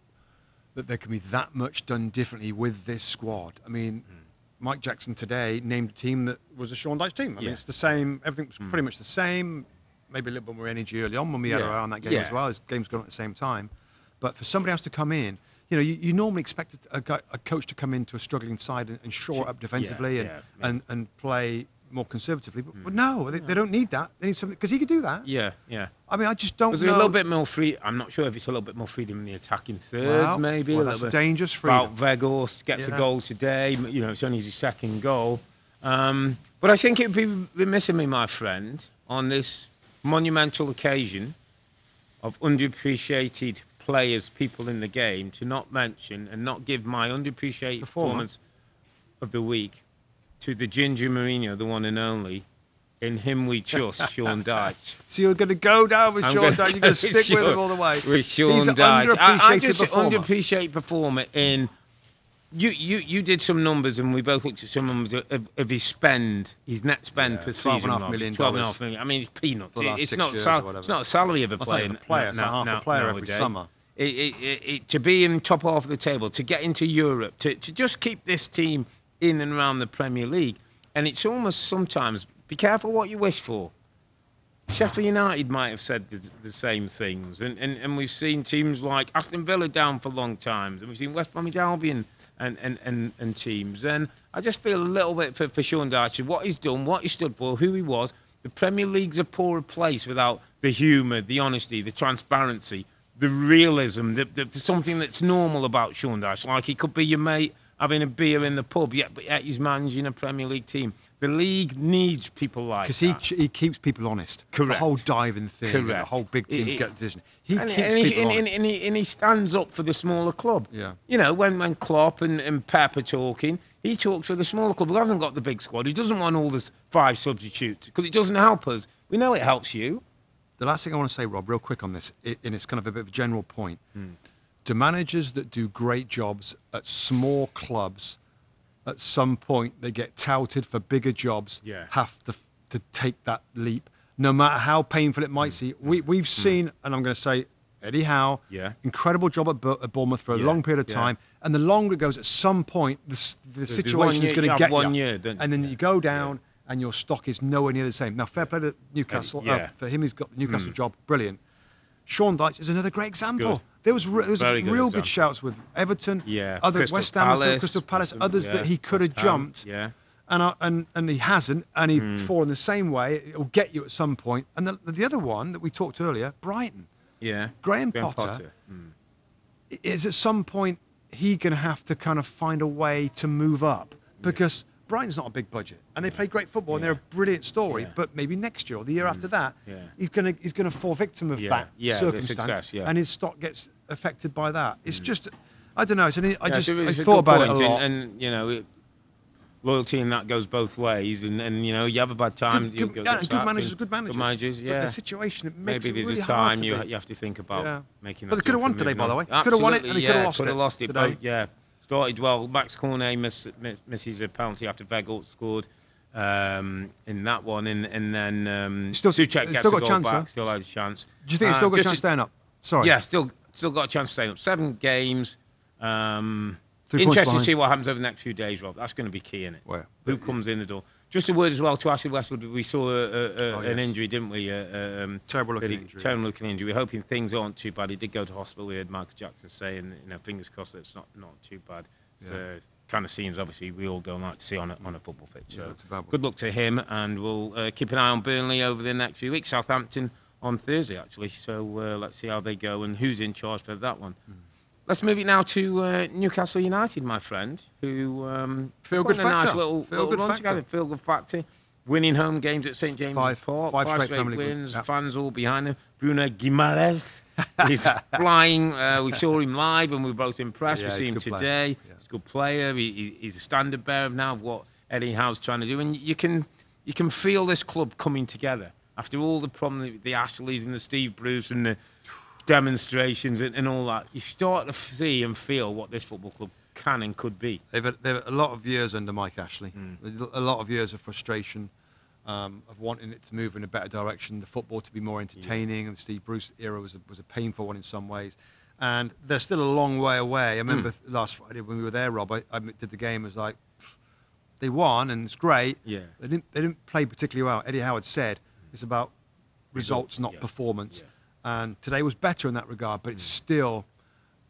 that there can be that much done differently with this squad. I mean, Mike Jackson today named a team that was a Sean Dyche team. I mean, it's the same. Everything was pretty much the same. Maybe a little bit more energy early on when we had our eye on that game as well. As games going on at the same time. But for somebody else to come in, you normally expect a coach to come into a struggling side and shore up defensively and play more conservatively. But no, they don't need that. They need something, because he could do that. Yeah. I mean, I just don't know. Was it a little bit more free? I'm not sure if it's a little bit more freedom in the attacking third, maybe. Well, that's dangerous freedom. Weghorst gets a goal today. It's only his second goal. But I think it would be remiss of me, my friend, on this monumental occasion of underappreciated players, people in the game, to not mention and not give my underappreciated performance of the week to the Ginger Mourinho, the one and only. In him we trust, Sean Dyche. So you're going to go down with Sean Dyche? You're going to stick with him all the way? With Sean He's Dyche. I just underappreciated performer in... You did some numbers, and we both looked at some numbers of his net spend per season. $12.5 million. $12.5 million. I mean, it's peanuts. It's not it's not a salary of a player. It's not a player. It's half a player every summer. to be in the top half of the table, to get into Europe, to just keep this team in and around the Premier League. And it's almost sometimes, be careful what you wish for. Sheffield United might have said the same things. And we've seen teams like Aston Villa down for long times. And we've seen West Bromwich Albion and teams. And I just feel a little bit for Sean Dyche, what he's done, what he stood for, who he was. The Premier League's a poorer place without the humour, the honesty, the transparency, the realism, something that's normal about Sean Dyche. Like he could be your mate having a beer in the pub, yet he's managing a Premier League team. The league needs people like that. Because he keeps people honest. Correct. The whole diving thing, the whole big team to get a decision. He keeps people honest. And he stands up for the smaller club. Yeah. You know, when Klopp and Pep are talking, he talks for the smaller club who hasn't got the big squad. He doesn't want all this 5 substitutes because it doesn't help us. We know it helps you. The last thing I want to say, Rob, real quick on this, and it's kind of a bit of a general point. Do managers that do great jobs at small clubs, at some point they get touted for bigger jobs, have to take that leap, no matter how painful it might seem. We've seen, and I'm going to say, Eddie Howe, incredible job at Bournemouth for a long period of time, and the longer it goes, at some point, the situation is going to get you. And then you go down, and your stock is nowhere near the same. Now, fair play to Newcastle. For him, he's got the Newcastle job. Brilliant. Sean Dyche is another great example. There was real good shouts with Everton, other West Ham, Crystal Palace, others that he could have jumped. And he hasn't, and he's fallen the same way. It'll get you at some point. And the other one that we talked earlier, Brighton. Graham Potter is at some point he going to have to kind of find a way to move up because Brighton's not a big budget, and they play great football, and they're a brilliant story. But maybe next year or the year after that, he's going to fall victim of that circumstance, and his stock gets affected by that. It's just, I don't know. I thought about it a lot, and you know, loyalty in that goes both ways, and you know, you have a bad time. Good managers. But the situation, it makes maybe it really there's a time hard you have to think about making. But they could have won today, by the way. Could have won it, and they could have lost it. Could have lost it today. Both, started well. Max Cornet misses a penalty after Weghorst scored in that one, and then Souček gets a goal back. Still has a chance. Do you think he's still got a chance staying up? Sorry. Yeah, still got a chance staying up. 7 games. Interesting to see what happens over the next few days, Rob. That's going to be key, isn't it? Who comes in the door? Just a word as well to Ashley Westwood. We saw an injury, didn't we? Terrible looking injury. Terrible looking injury. We're hoping things aren't too bad. He did go to hospital. We heard Michael Jackson saying, you know, fingers crossed that it's not too bad. It kind of seems, obviously, we all don't like to see on a football pitch. So good luck to him, and we'll keep an eye on Burnley over the next few weeks. Southampton on Thursday, actually. So let's see how they go and who's in charge for that one. Let's move it now to Newcastle United, my friend, who feel good factor. Nice little run together. Feel good factor. Winning home games at St James's Park. Five straight wins. Fans all behind him. Bruno Guimaraes is flying. We saw him live and we were both impressed. We see him today. He's a good player. He's a standard bearer now of what Eddie Howe's trying to do. And you can feel this club coming together after all the problems, the Ashleys and the Steve Bruce and the demonstrations and all that. You start to see and feel what this football club can and could be. They've had a lot of years under Mike Ashley, a lot of years of frustration, of wanting it to move in a better direction, the football to be more entertaining, and the Steve Bruce era was a painful one in some ways. And they're still a long way away. I remember last Friday when we were there, Rob, I did the game, it was like, they won and it's great. They didn't play particularly well. Eddie Howard said it's about results, not performance. And today was better in that regard, but it's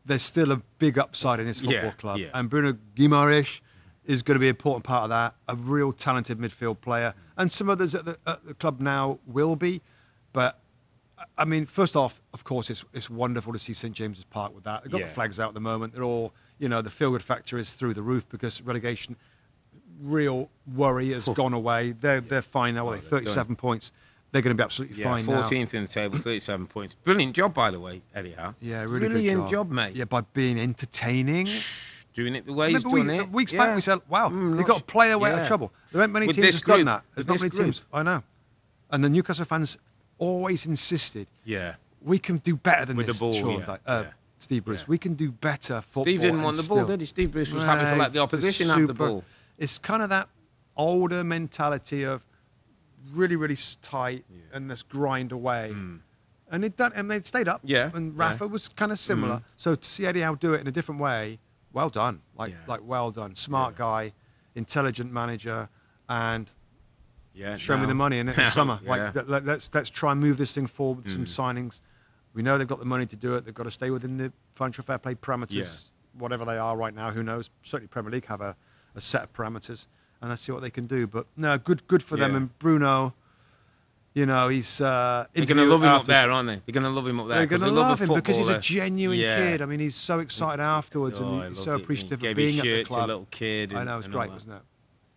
there's still a big upside in this football club. And Bruno Guimaraes is going to be an important part of that, a real talented midfield player. And some others at the club now will be. But, I mean, first off, of course, it's wonderful to see St James's Park with that. They've got the flags out at the moment. They're all, you know, the feel-good factor is through the roof because relegation, real worry has gone away. They're fine now. They're 37 points. They're going to be absolutely fine 14th now. in the table, 37 points. Brilliant job, by the way, Eddie Howe. Yeah, really brilliant good job, mate. Yeah, by being entertaining. Doing it the way he's done it. Weeks back, we said, wow, they've got to play their way out of trouble. There aren't many teams that's done that. There's not many teams. I know. And the Newcastle fans always insisted, we can do better than this, Steve Bruce. We can do better football. Steve didn't want the ball, did he? Steve Bruce was happy to let the opposition have the ball. It's kind of that older mentality of really, really tight and let's grind away. And they'd stayed up. Yeah. And Rafa was kind of similar. So to see Eddie Howe do it in a different way, well done. Like well done. Smart guy, intelligent manager, and show me the money in the summer. Let's try and move this thing forward with some signings. We know they've got the money to do it. They've got to stay within the financial fair play parameters, whatever they are right now. Who knows? Certainly Premier League have a set of parameters, and let's see what they can do. But no, good for them. And Bruno, you know, he's they're going to love him up there, aren't they? They're going to love him up there. They're going to love him because he's a genuine kid. I mean, he's so excited afterwards, and he's so appreciative of being at the club. To a little kid. I know, it's great, wasn't it?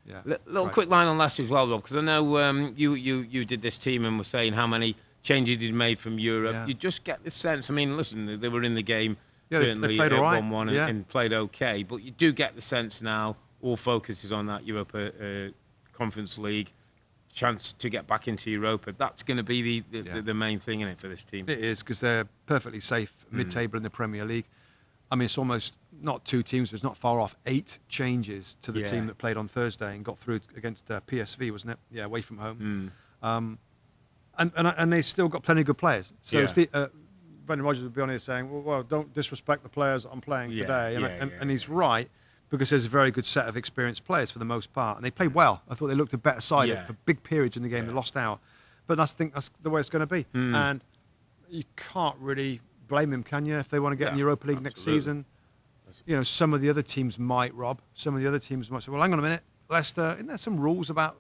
Yeah. Little quick line on Leicester as well, Rob, because I know you did this team and were saying how many changes you'd made from Europe. Yeah. You just get the sense. I mean, listen, they were in the game certainly they played all right. 1-1 and played okay, but you do get the sense now all focus is on that Europa Conference League chance to get back into Europa. That's going to be the main thing in it for this team. It is, because they're perfectly safe mid-table in the Premier League. I mean, it's almost not two teams, but it's not far off. 8 changes to the team that played on Thursday and got through against PSV, wasn't it? Yeah, away from home. And they still got plenty of good players. So Brendan Rodgers would be on here saying, well, don't disrespect the players that I'm playing today. And he's right, because there's a very good set of experienced players for the most part. And they played well. I thought they looked a better side for big periods in the game. They lost out. But I think that's the way it's going to be. And you can't really blame him, can you, if they want to get in the Europa League next season? You know, some of the other teams might, Rob. Some of the other teams might say, well, hang on a minute, Leicester, isn't there some rules about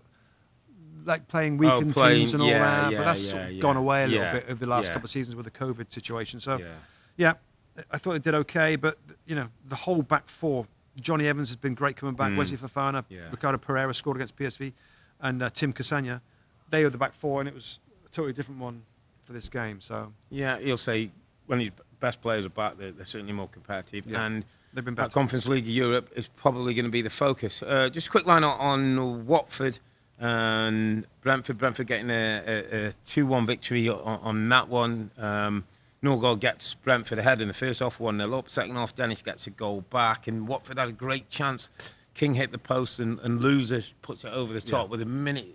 like playing weekend teams and all that? But that's sort of gone away a little bit over the last couple of seasons with the COVID situation. So, I thought they did okay. But, you know, the whole back four, Johnny Evans has been great coming back. Wesley Fofana, Ricardo Pereira scored against PSV, and Tim Cassagna. They were the back four, and it was a totally different one for this game. So you'll say when his best players are back, they're certainly more competitive. And they've been better. Conference League of Europe is probably going to be the focus. Just a quick line on Watford and Brentford. Brentford getting a 2-1 victory on that one. Norgard gets Brentford ahead in the first half, 1-0 up. Second half, Dennis gets a goal back, and Watford had a great chance. King hit the post, and Loser puts it over the top with a minute.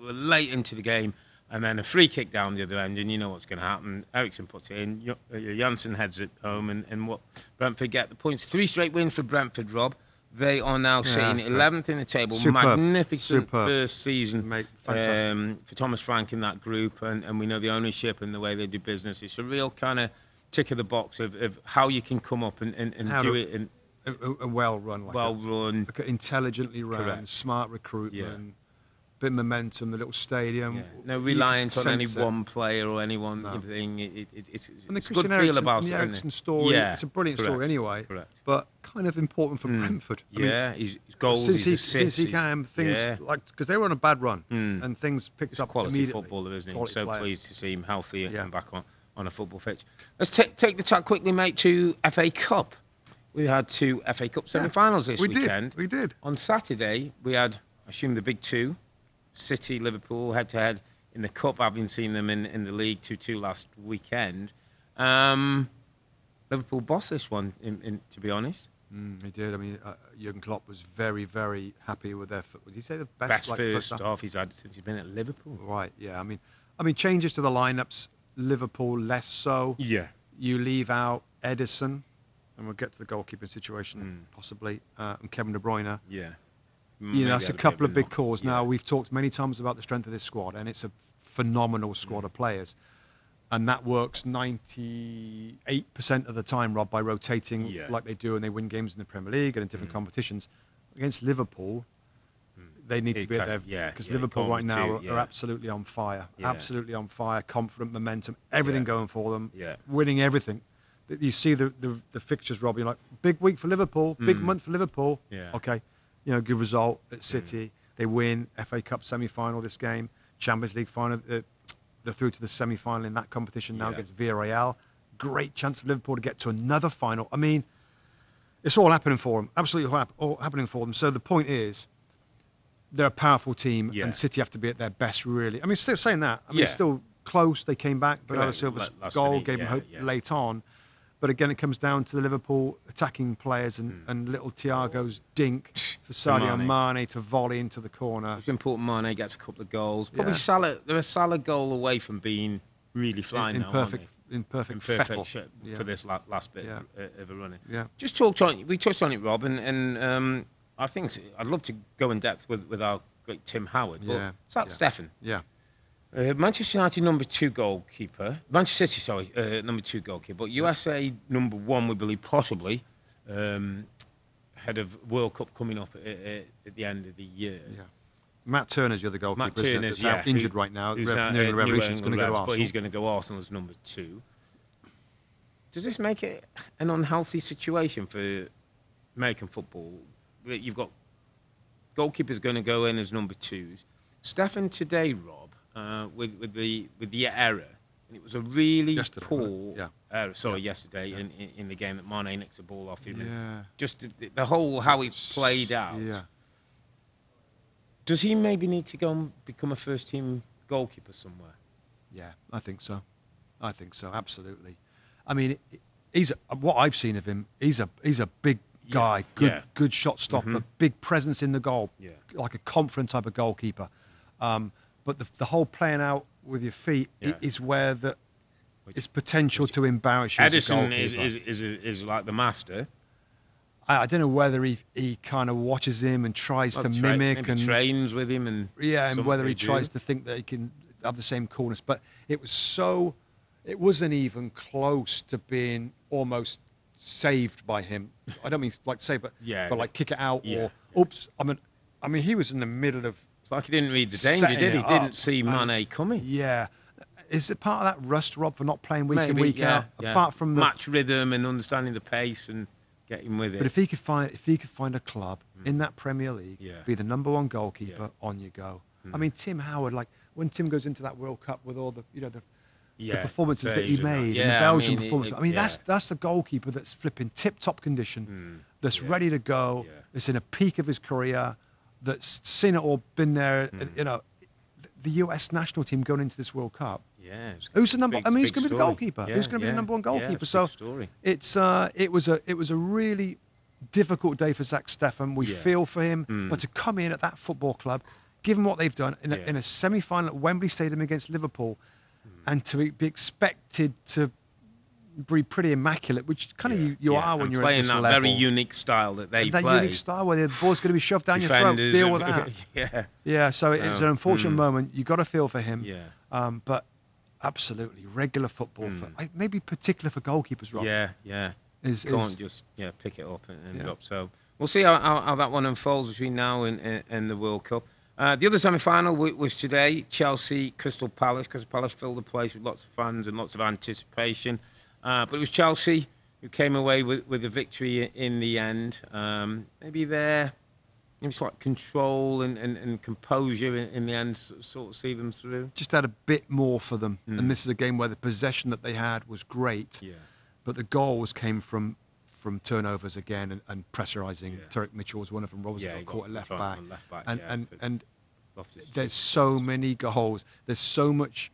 We're late into the game, and then a free kick down the other end, and you know what's going to happen. Eriksson puts it in. Janssen heads it home, and what Brentford get the points. 3 straight wins for Brentford, Rob. They are now sitting 11th in the table. Magnificent first season for Thomas Frank in that group, and we know the ownership and the way they do business. It's a real kind of tick of the box of how you can come up and do it. In a well-run. Like intelligently run, Correct. Smart recruitment, bit of momentum, the little stadium. No reliance on any one player or any one thing. It's and the good Christian feel about the it. Eriksson story, it's a brilliant story anyway. Correct. But kind of important for Brentford. I mean, his goals, his assists. Since he came, things because they were on a bad run and things picked up quality immediately. Footballer, isn't he? Quality So player. pleased to see him healthy and back on a football pitch. Let's take the chat quickly, mate, to FA Cup. We had 2 FA Cup semi-finals this weekend. We did. On Saturday, we had, I assume, the big 2. City, Liverpool, head-to-head in the Cup, having seen them in the League 2-2 last weekend. Liverpool bossed this one, to be honest. He did. I mean, Jurgen Klopp was very, very happy with their... Would you say the best first half he's had since he's been at Liverpool? Right, yeah. I mean, changes to the lineups, Liverpool less so. Yeah. You leave out Edison, and we'll get to the goalkeeping situation, possibly, and Kevin De Bruyne. Yeah. You know, that's a couple of big calls. Now, we've talked many times about the strength of this squad, and it's a phenomenal squad of players. And that works 98% of the time, Rob, by rotating like they do, and they win games in the Premier League and in different competitions. Against Liverpool, they need to be at their... Because Liverpool right now are absolutely on fire. Absolutely on fire, confident, momentum, everything going for them, winning everything. You see the fixtures, Rob, you're like, big week for Liverpool, big month for Liverpool. Okay. You know, good result at City. They win FA Cup semi-final this game. Champions League final. They're through to the semi-final in that competition now against Villarreal. Great chance for Liverpool to get to another final. I mean, it's all happening for them. Absolutely all happening for them. So the point is, they're a powerful team, and City have to be at their best, really. I mean, still saying that. I mean, still close. They came back. Bernardo Silva's goal gave them hope late on. But again, it comes down to the Liverpool attacking players and little Thiago's dink for Sadio Mane to volley into the corner. It's important Mane gets a couple of goals. Probably Salah, they're a Salah goal away from being really flying in now, perfect aren't in perfect they? In fettle. shape Yeah. for this last bit Yeah. of a running. Yeah. Just we touched on it, Rob, and I think I'd love to go in depth with our great Tim Howard. Yeah. But Stefan. Yeah. Manchester United number 2 goalkeeper. Manchester City, sorry, number 2 goalkeeper. But USA number 1, we believe, possibly, ahead of World Cup coming up at the end of the year. Yeah. Matt Turner's the other goalkeeper. Matt Turner's, out injured right now. New England Revolution's going to go to Arsenal. But he's going to go Arsenal as number 2. Does this make it an unhealthy situation for American football? That you've got goalkeepers going to go in as number 2s. Stefan today, Rob, with the error, and it was a really poor error. Sorry, yesterday in the game that Mane nicks the ball off him. Yeah. Just the whole how it played out. Yeah. Does he maybe need to go and become a first-team goalkeeper somewhere? Yeah, I think so. Absolutely. I mean, what I've seen of him. He's a big guy, good shot stopper, big presence in the goal, like a confident type of goalkeeper. But the whole playing out with your feet is where it's potential to embarrass you. Edison is like the master. I don't know whether he kind of watches him and tries to mimic and trains with him and whether he tries to think that he can have the same coolness. But it wasn't even close to being almost saved by him. I don't mean like save, but like kick it out or oops. I mean he was in the middle of. It's like he didn't read the danger, did he? Didn't see Mane coming. Yeah. Is it part of that rust, Rob, for not playing week in, week out? Apart from the match rhythm and understanding the pace and getting with it. But if he could find a club in that Premier League, be the number 1 goalkeeper, on you go. I mean, Tim Howard, like when Tim goes into that World Cup with all the the performances that he made and the Belgian performance. I mean, that's the goalkeeper that's flipping tip-top condition, that's ready to go, that's in a peak of his career, that's seen it all, been there. The US national team going into this World Cup. Yeah, who's the number? Who's going to be the goalkeeper? Who's going to be the number 1 goalkeeper? It was a really difficult day for Zach Steffen. We feel for him, but to come in at that football club, given what they've done in a semi-final at Wembley Stadium against Liverpool, and to be expected to be pretty immaculate, which kind of you are when you're playing at this that level. very unique style that they play. That unique style where the ball's going to be shoved down your throat. Deal with that. So it's an unfortunate moment. You got to feel for him. But absolutely regular football for maybe particular for goalkeepers, Rob. Can't just pick it up and drop. So we'll see how that one unfolds between now and the World Cup. The other semi-final was today, Chelsea, Crystal Palace. Crystal Palace filled the place with lots of fans and lots of anticipation. But it was Chelsea who came away with a victory in the end. Maybe it's like control and composure in the end sort of see them through. Just had a bit more for them. And this is a game where the possession that they had was great. But the goals came from turnovers again and pressurising. Tarek Mitchell was one of them. Robbie got caught at left back. And there's so many goals. There's so much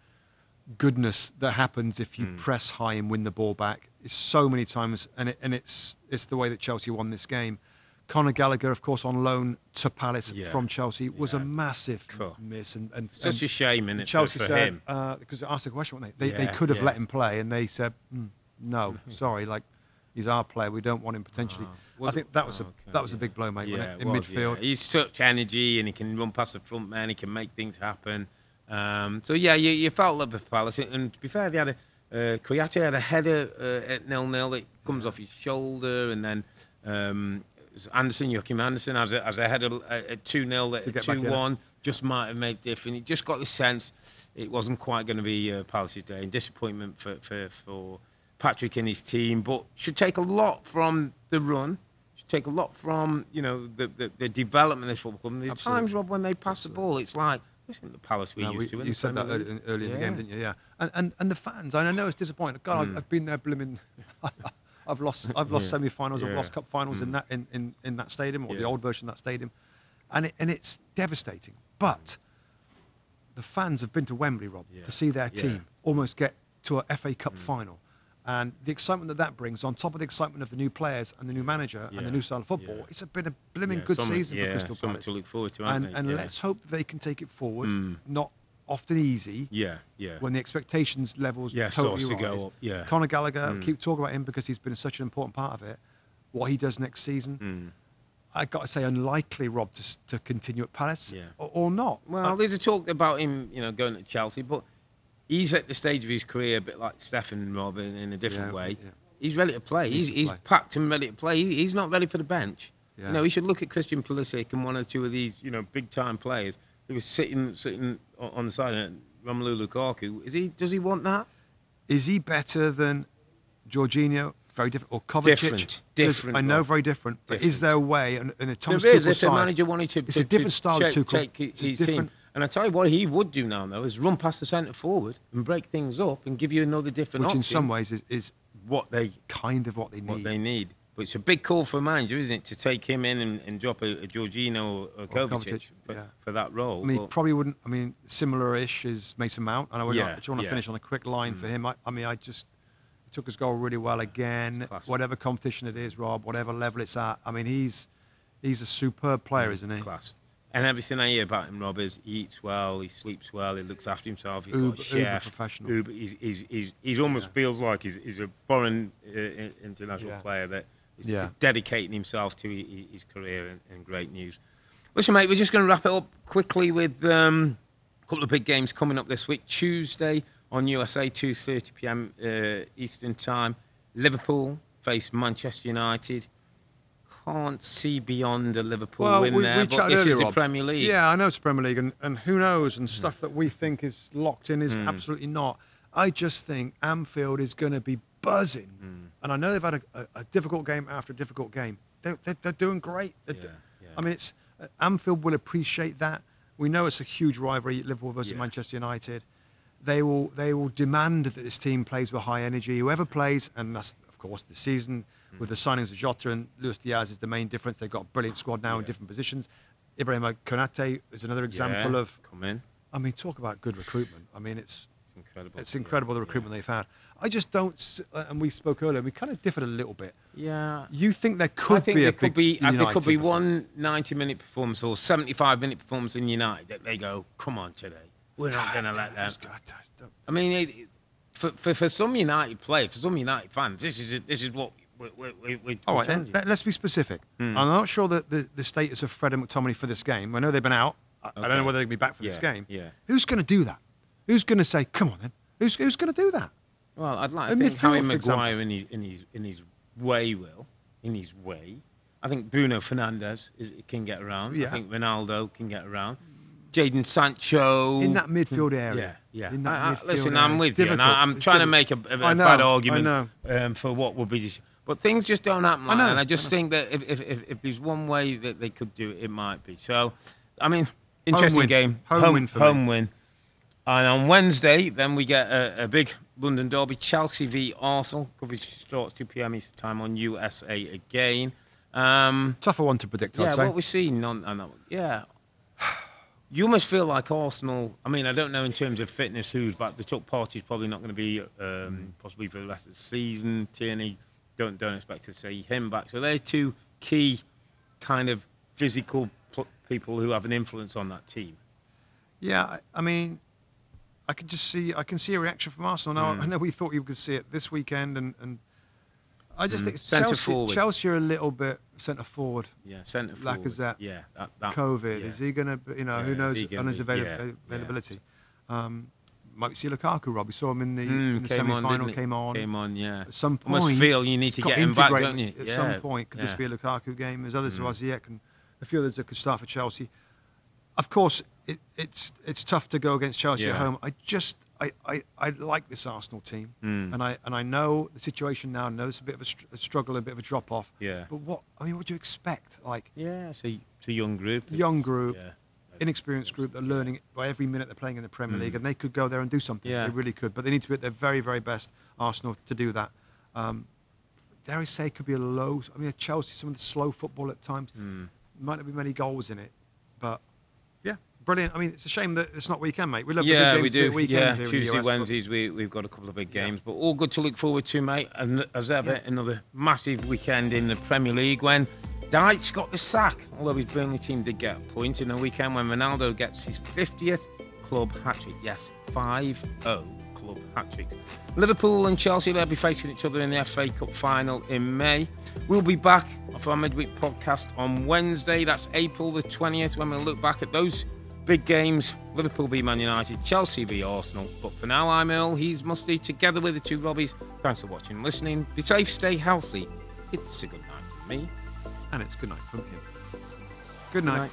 goodness that happens if you press high and win the ball back. It's so many times, and it's the way that Chelsea won this game. Conor Gallagher, of course, on loan to Palace from Chelsea, was a massive miss. And it's just a shame, isn't it, Chelsea for said, him? because they asked the question, weren't they? They could have let him play, and they said, no, sorry, like, he's our player. We don't want him potentially. I think that was a big blow, mate, in midfield. He's such energy, and he can run past the front man. He can make things happen. You felt a little bit for Palace. And to be fair, they had Kouyate had a header at 0-0 that comes off his shoulder, and then Joachim Anderson has a header at 2-0 at 2-1. Just might have made different. He just got the sense it wasn't quite going to be Palace's day. And disappointment for Patrick and his team, but should take a lot from the run. Should take a lot from the development of this football club. And the times, Rob, when they pass the ball, it's like, this isn't the Palace we used to. You said that early in the game, didn't you? Yeah. And the fans, and I know it's disappointing. God, I've been there, blooming. I've lost semi-finals, I've lost cup finals in that stadium, or the old version of that stadium, and it's devastating. But the fans have been to Wembley, Rob, to see their team almost get to a FA Cup final. And the excitement that brings, on top of the excitement of the new players and the new manager and the new style of football, it's been a blooming good season for Crystal Palace. To look forward to, and let's hope that they can take it forward, not often easy. Yeah, yeah. When the expectations levels totally starts to rise. go up. Yeah. Conor Gallagher, keep talking about him because he's been such an important part of it. What he does next season, I got to say, unlikely, Rob, to continue at Palace or not. Well, there's a talk about him, going to Chelsea, but he's at the stage of his career, a bit like Stefan and Rob in a different way. Yeah. He's ready to play. He's packed and ready to play. He's not ready for the bench. Yeah. He should look at Christian Pulisic and one or two of these, big time players who was sitting on the side. Romelu Lukaku. Does he want that? Is he better than Jorginho? Very different. Or Kovacic? Different. I know, very different. But is there a way? And Thomas there is. Tuchel's If the manager wanted to, it's a different style of Tuchel. Take his team. And I tell you what he would do now, though, is run past the centre forward and break things up and give you another different option. Which in some ways is what they need. But it's a big call for a manager, isn't it, to take him in and drop a Jorginho or Kovacic for that role. I mean, he probably wouldn't. I mean, similar-ish is Mason Mount. And I do you want to finish on a quick line for him? I just took his goal really well again. Classic. Whatever competition it is, Rob, whatever level it's at. I mean, he's a superb player, isn't he? Class. And everything I hear about him, Rob, is he eats well, he sleeps well, he looks after himself. He's got a chef. Uber professional. He's almost feels like he's a foreign international player that is dedicating himself to his career, and great news. Listen, mate, we're just going to wrap it up quickly with a couple of big games coming up this week. Tuesday on USA, 2:30 p.m. Eastern Time. Liverpool face Manchester United. Can't see beyond a Liverpool win there, but this is the Premier League. Yeah, I know it's Premier League, and who knows, and stuff that we think is locked in is absolutely not. I just think Anfield is going to be buzzing. And I know they've had a difficult game after a difficult game. They're doing great. I mean, Anfield will appreciate that. We know it's a huge rivalry, Liverpool versus Manchester United. They will demand that this team plays with high energy. Whoever plays, and that's, of course, the season, with the signings of Jota and Luis Diaz is the main difference. They've got a brilliant squad now in different positions. Ibrahima Konate is another example of... Come in. I mean, talk about good recruitment. I mean, it's incredible. It's incredible the recruitment they've had. I just don't... And we spoke earlier, we kind of differed a little bit. Yeah. You think there could be a big United there could be one 90-minute performance or 75-minute performance in United that they go, come on today. We're not going to let them... I mean, for some United players, for some United fans, this is what... All right, then, let's be specific. I'm not sure that the status of Fred and McTominay for this game. I know they've been out. I don't know whether they'll be back for this game. Yeah. Who's going to do that? Who's going to say, "Come on, then"? Who's going to do that? Well, I'd like to think Harry Maguire in his way will. In his way, I think Bruno Fernandes can get around. Yeah. I think Ronaldo can get around. Jadon Sancho in that midfield area. Yeah. Listen, I'm with you. And I'm trying to make a bad argument for what would be. But things just don't happen like that. And I just think that if there's one way that they could do it, it might be. So, I mean, interesting game. Home win. And on Wednesday, then we get a big London derby, Chelsea v Arsenal. Coverage starts 2 p.m. Eastern Time on USA again. Tougher one to predict, I'd say. Yeah, what we've seen on that one. Yeah. You almost feel like Arsenal, I mean, I don't know in terms of fitness who's back. The top party's probably not going to be possibly for the rest of the season. Tierney, don't expect to see him back. So they're two key kind of physical people who have an influence on that team. Yeah, I mean, I can see a reaction from Arsenal now. I know we thought you could see it this weekend, and I just think Chelsea are a little bit centre forward. Yeah, centre forward. Lacazette. Yeah, COVID. Yeah. Is he going to? Who knows on his availability? Might see Lukaku. Rob, we saw him in the semi-final. Came on. Yeah. At some point, almost feel you need to get him back, don't you? At some point, could this be a Lukaku game? There's others, Ziyech and a few others that could start for Chelsea. Of course, it's tough to go against Chelsea at home. I like this Arsenal team, and I know the situation now. I know it's a bit of a struggle, a bit of a drop off. Yeah. But what do you expect? It's a young group. Inexperienced group. They're learning by every minute they're playing in the Premier League, and they could go there and do something. Yeah. They really could. But they need to be at their very, very best, Arsenal, to do that. Dare I say, it could be a Chelsea, some of the slow football at times. Might not be many goals in it, but. Brilliant. I mean, it's a shame that it's not weekend, mate. We love the good games. We do. Weekends here Tuesday, in the US, Wednesdays, we've got a couple of big games, but all good to look forward to, mate. And as ever, another massive weekend in the Premier League when Dyche got the sack, although his Burnley team did get a point in a weekend when Ronaldo gets his 50th club hat-trick. Yes, 5-0 club hat-tricks. Liverpool and Chelsea, they'll be facing each other in the FA Cup final in May. We'll be back for our midweek podcast on Wednesday. That's April the 20th, when we'll look back at those big games. Liverpool-Man United, Chelsea v Arsenal. But for now, I'm Earle, he's Mustoe, together with the two Robbies. Thanks for watching and listening. Be safe, stay healthy. It's a good night from me. And it's good night from him. Good night. Good night.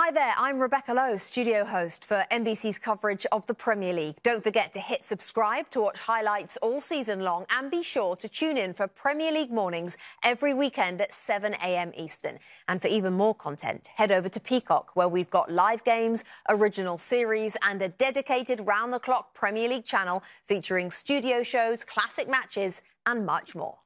Hi there, I'm Rebecca Lowe, studio host for NBC's coverage of the Premier League. Don't forget to hit subscribe to watch highlights all season long, and be sure to tune in for Premier League mornings every weekend at 7 a.m. Eastern. And for even more content, head over to Peacock, where we've got live games, original series and a dedicated round-the-clock Premier League channel featuring studio shows, classic matches and much more.